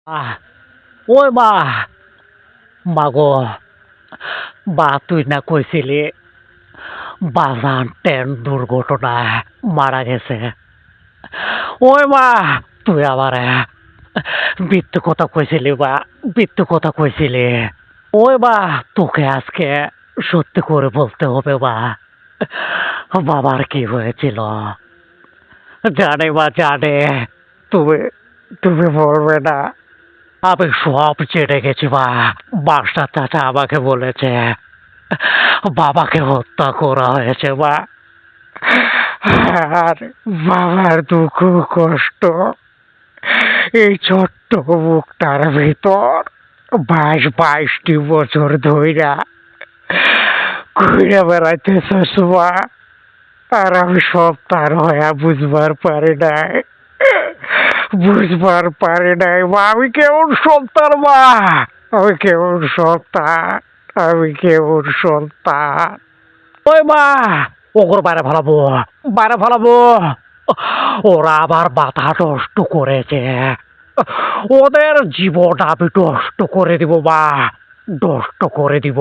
আহ ওই মা গো, তুই না কইছিলি বাজান ট্রেন দুর্ঘটনায় মারা গেছে। ওই তুই আবার মৃত্যু কথা কইছিলি মৃত্যু কথা কইছিলি। ওই তোকে আজকে সত্যি করে বলতে হবে বাবার কি হয়েছিল। জানে জানে, তুমি তুমি বলবে না। আমি সব জেনে গেছি মাস্টার চাচা আমাকে বলেছে বাবাকে হত্যা করা হয়েছে আর বাবার দুঃখ কষ্ট এই ছোট্ট বুকটার ভিতর 22টি বছর ধইরা ঘুরে বেড়াইতেছে আর আমি সব তার হয়ে বুঝবার পারি নাই আমি কেমন সন্তান আমি কেমন সন্তান আমি কেমন সন্তান। ওই ওগর বাইরে ফেলাবো ওরা আবার মাথা নষ্ট করেছে। ওদের জীবন আমি নষ্ট করে দিব নষ্ট করে দিব।